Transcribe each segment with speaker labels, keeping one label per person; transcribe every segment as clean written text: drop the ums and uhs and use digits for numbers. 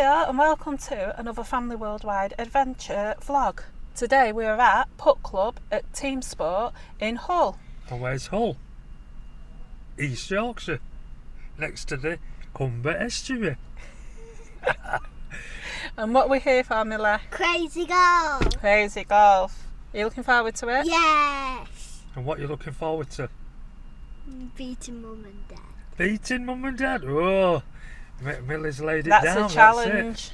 Speaker 1: Hiya and welcome to another Family Worldwide Adventure vlog. Today we are at Putt Club at Team Sport in Hull.
Speaker 2: And where's Hull? East Yorkshire, next to the Humber Estuary.
Speaker 1: And what we're here for, Miller?
Speaker 3: Crazy golf.
Speaker 1: Crazy golf. Are you looking forward to it?
Speaker 3: Yes.
Speaker 2: And what are you looking forward to?
Speaker 3: Beating mum and dad.
Speaker 2: Beating mum and dad? Oh, Miller's laid it
Speaker 1: That's
Speaker 2: down.
Speaker 1: a challenge.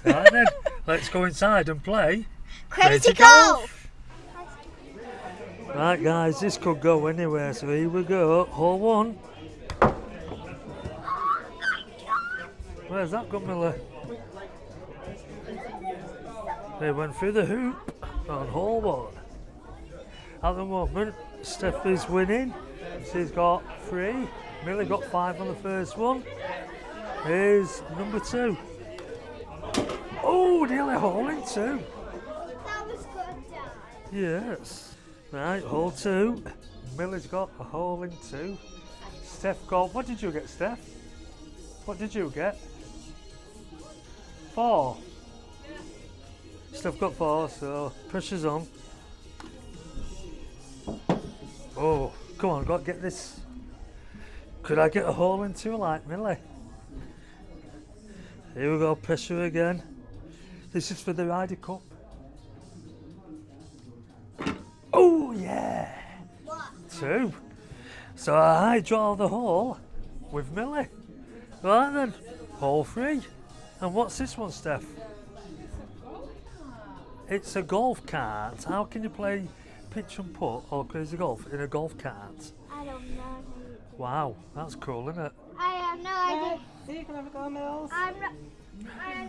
Speaker 2: That's it. Right then, let's go inside and play
Speaker 3: Crazy golf.
Speaker 2: Right guys, this could go anywhere, so here we go. Hole one. Where's that gone, Miller? They went through the hoop on hole one. At the moment, Steph is winning. She's got 3. Millie got 5 on the first one. Here's number 2. Oh, nearly hole in 2.
Speaker 3: That was good, Dad.
Speaker 2: Yes. Right, hole 2. Millie's got a hole in 2. Steph got, what did you get, Steph? What did you get? 4. Steph got 4, so pressure's on. Oh, come on, got to get this. Could I get a hole in 2 like Millie? Here we go, pressure again. This is for the Ryder Cup. Oh yeah!
Speaker 3: What?
Speaker 2: 2. So I draw the hole with Millie. Right then, hole 3. And what's this one, Steph? It's a golf cart. How can you play pitch and putt or crazy golf in a golf cart?
Speaker 3: I don't know.
Speaker 2: Wow, that's cool, isn't it?
Speaker 3: I have no idea.
Speaker 1: So you can have a go, Mills.
Speaker 3: I'm not. I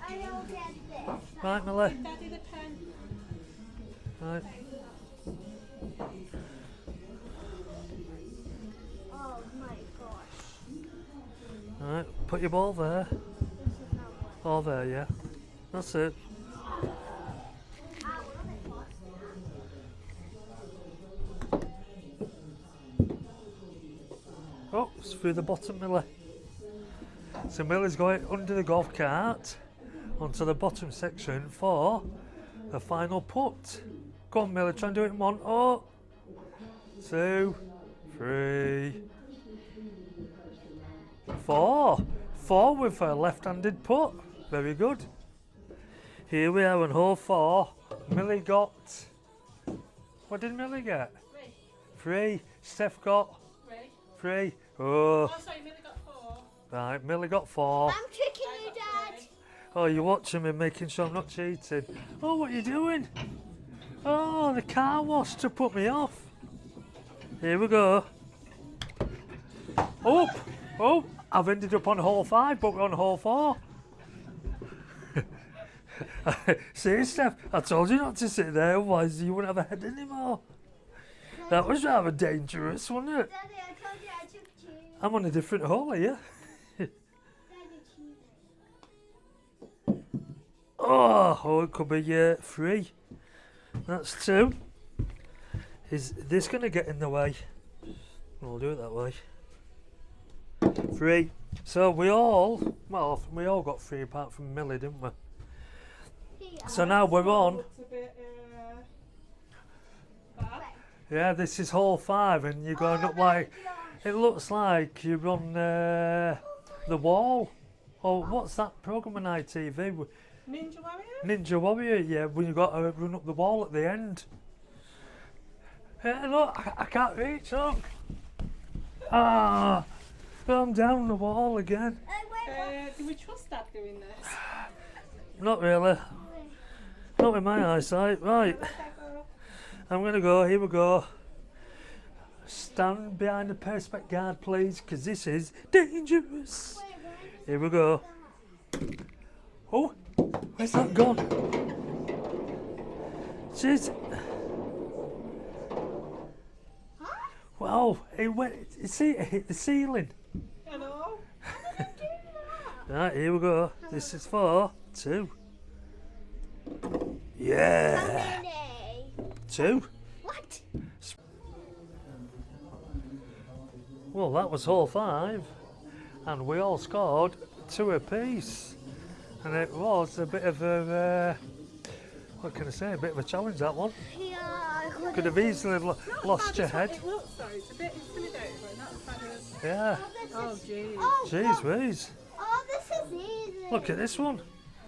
Speaker 3: don't get this.
Speaker 2: Right, Millie.
Speaker 1: Daddy the pen.
Speaker 2: Right.
Speaker 3: Oh my gosh.
Speaker 2: Right, put your ball there.
Speaker 3: This is not what
Speaker 2: Ball there, yeah. That's it.
Speaker 3: I want it for.
Speaker 2: Oh, it's through the bottom, Millie. So Millie's going under the golf cart onto the bottom section for the final putt. Go on, Millie, try and do it in 1. Oh, 2, 3, 4. 4 with a left-handed putt. Very good. Here we are on hole 4. Millie got. What did Millie get? 3. Steph got 3. Oh.
Speaker 1: Sorry, Millie got 4.
Speaker 2: Right, Millie got 4.
Speaker 3: I'm tricking you, Dad.
Speaker 2: Oh, you're watching me, making sure I'm not cheating. Oh, what are you doing? Oh, the car wash to put me off. Here we go. Oh, oh, I've ended up on hole 5, but we're on hole 4. See, Steph, I told you not to sit there, otherwise you wouldn't have a head anymore. That was rather dangerous, wasn't it?
Speaker 3: Daddy, I told you I took you.
Speaker 2: I'm on a different hole here.
Speaker 3: Daddy cheated.
Speaker 2: Oh, it could be 3. That's 2. Is this going to get in the way? We'll do it that way. 3. So we all got 3 apart from Millie, didn't we? So now we're on.
Speaker 1: Looks a bit bad.
Speaker 2: Yeah, this is hole 5 and you're going up like, it looks like you're on the wall. Oh, what's that program on ITV?
Speaker 1: Ninja Warrior?
Speaker 2: Ninja Warrior, yeah, when you got to run up the wall at the end. Yeah, look, I can't reach, look. Ah, I'm down the wall again.
Speaker 1: Do we trust Dad doing this?
Speaker 2: Not really. Not with my eyesight. Right, I'm going to go, here we go. Stand behind the perspex guard, please, because this is dangerous. Here we go. Oh, where's that gone? Jeez. Wow, it went, see, it hit the ceiling.
Speaker 1: Hello?
Speaker 2: Right, here we go. This is for 2. Yeah. 2.
Speaker 3: What?
Speaker 2: Well, that was hole 5. And we all scored two apiece, and it was a bit of a what can I say? A bit of a challenge, that one.
Speaker 3: Yeah, I
Speaker 2: Could have easily lost your head.
Speaker 1: It looks though, it's a bit intimidating, but not as bad as.
Speaker 2: Yeah.
Speaker 1: Oh, jeez.
Speaker 3: Oh,
Speaker 2: Jeez whiz.
Speaker 3: oh, this is easy.
Speaker 2: Look at this one.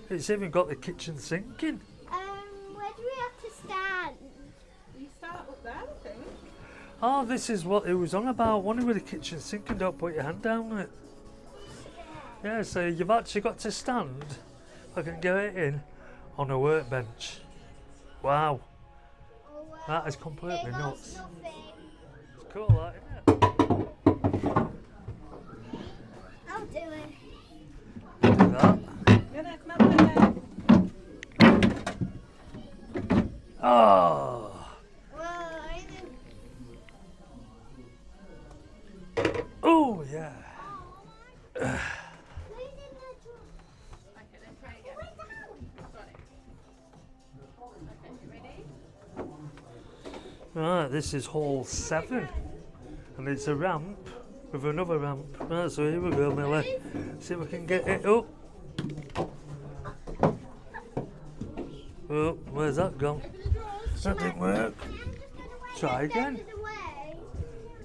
Speaker 2: It's even got the kitchen sink in.
Speaker 3: Where do we have to stand?
Speaker 1: You start up there, I think.
Speaker 2: Oh, this is what it was on about. One with the kitchen sink and don't put your hand down on it. Yeah, so you've actually got to stand, if I can get it in, on a workbench. Wow.
Speaker 3: Oh, well,
Speaker 2: That is completely
Speaker 3: here goes
Speaker 2: nuts.
Speaker 3: nothing.
Speaker 2: It's cool, that, isn't it?
Speaker 3: I'll do it.
Speaker 2: Do that.
Speaker 1: Come on,
Speaker 2: Oh!
Speaker 3: Well, I didn't.
Speaker 2: Oh, yeah.
Speaker 1: Okay, then try again. Okay, you ready?
Speaker 2: Right, this is hall 7. And it's a ramp with another ramp. Right, so here we go, Millie. See if we can get it up. Oh, where's that gone? That didn't work. Try again.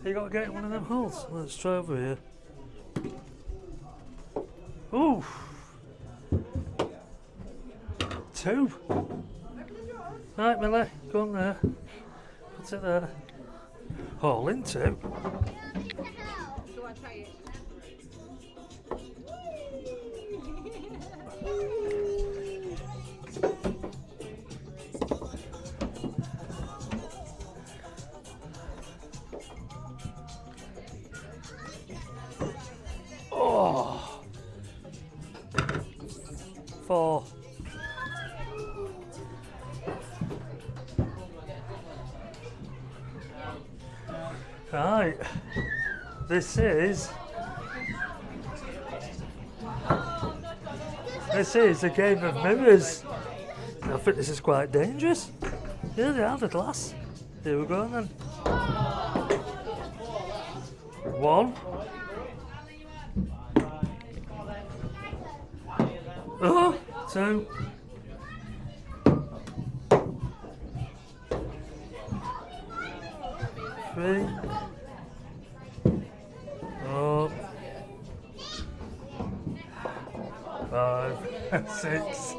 Speaker 2: You got to get in one of them holes. Let's try over here. Ooh. 2. Right, Millie, go on there. Put it there. Hole in 2.
Speaker 1: Go on, try it.
Speaker 2: Oh. 4. Right. This is a game of mirrors. I think this is quite dangerous. Here they are, the glass. Here we go then. 1. Oh, 2. 3. Oh. 5. 6.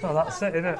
Speaker 2: Oh, that's it, isn't it?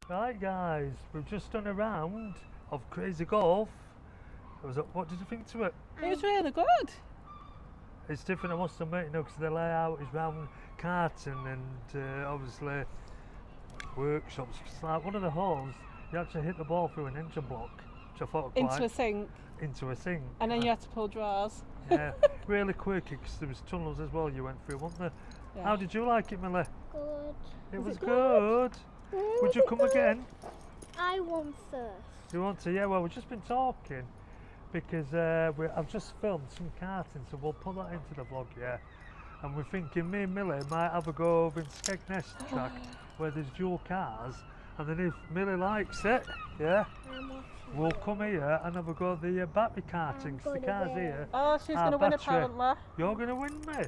Speaker 2: Right guys, we've just done a round of Crazy Golf. What did you think to it?
Speaker 1: It was really good.
Speaker 2: It's different, I must admit, because the layout is round karting and obviously workshops. It's like one of the holes, you actually hit the ball through an engine block, which I thought quite...
Speaker 1: Into a sink.
Speaker 2: Into a sink.
Speaker 1: And then you had to pull drawers.
Speaker 2: Yeah, really quirky because there was tunnels as well you went through, weren't there?
Speaker 1: Yeah.
Speaker 2: How did you like it, Millie?
Speaker 3: Good.
Speaker 2: It
Speaker 1: Was
Speaker 2: was
Speaker 1: it
Speaker 2: good. Would you come again?
Speaker 3: I won first.
Speaker 2: You want to? Yeah, well, we've just been talking because I've just filmed some karting, so we'll put that into the vlog, yeah. And we're thinking me and Millie might have a go over in Skegness track where there's dual cars, and then if Millie likes it, yeah, we'll come here and have a go at the battery karting, 'cause the car's here.
Speaker 1: Oh, she's going to win apparently.
Speaker 2: You're going to win me?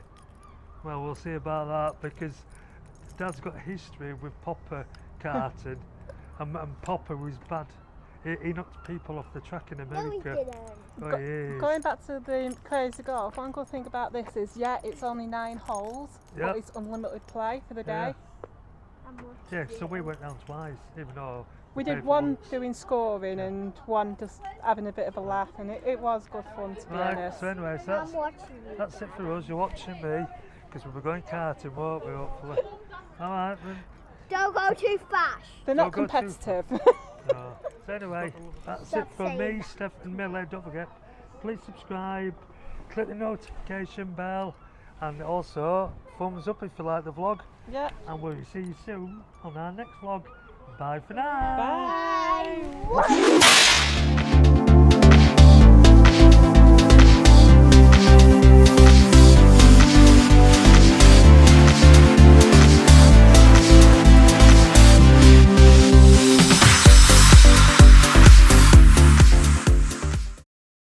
Speaker 2: Well, we'll see about that because Dad's got a history with Popper karting and Popper was bad He knocked people off the track in
Speaker 3: No, he
Speaker 2: America.
Speaker 3: didn't.
Speaker 2: Oh, he is.
Speaker 1: Going back to the crazy golf, one good thing about this is, yeah, it's only 9 holes,
Speaker 2: Yeah.
Speaker 1: but it's unlimited play for the
Speaker 2: Yeah.
Speaker 1: day.
Speaker 3: I'm watching
Speaker 2: Yeah,
Speaker 3: you.
Speaker 2: so we went down twice, even though
Speaker 1: We
Speaker 2: paid
Speaker 1: did
Speaker 2: for
Speaker 1: one
Speaker 2: once.
Speaker 1: doing scoring and one just having a bit of a laugh, and it was good fun, to be
Speaker 2: Right,
Speaker 1: honest.
Speaker 2: so anyways,
Speaker 3: I'm watching you.
Speaker 2: that's it for us. You're watching me, because we'll be going karting, won't we, hopefully. Alright then.
Speaker 3: Don't go too fast.
Speaker 1: They're not
Speaker 2: Don't go too
Speaker 1: competitive.
Speaker 2: No. So anyway, that's
Speaker 3: Stop
Speaker 2: it from
Speaker 3: saying
Speaker 2: me,
Speaker 3: that.
Speaker 2: Steph and Millie. Don't forget, please subscribe, click the notification bell, and also thumbs up if you like the vlog.
Speaker 1: Yeah.
Speaker 2: And we'll see you soon on our next vlog. Bye for now.
Speaker 1: Bye.
Speaker 3: Bye.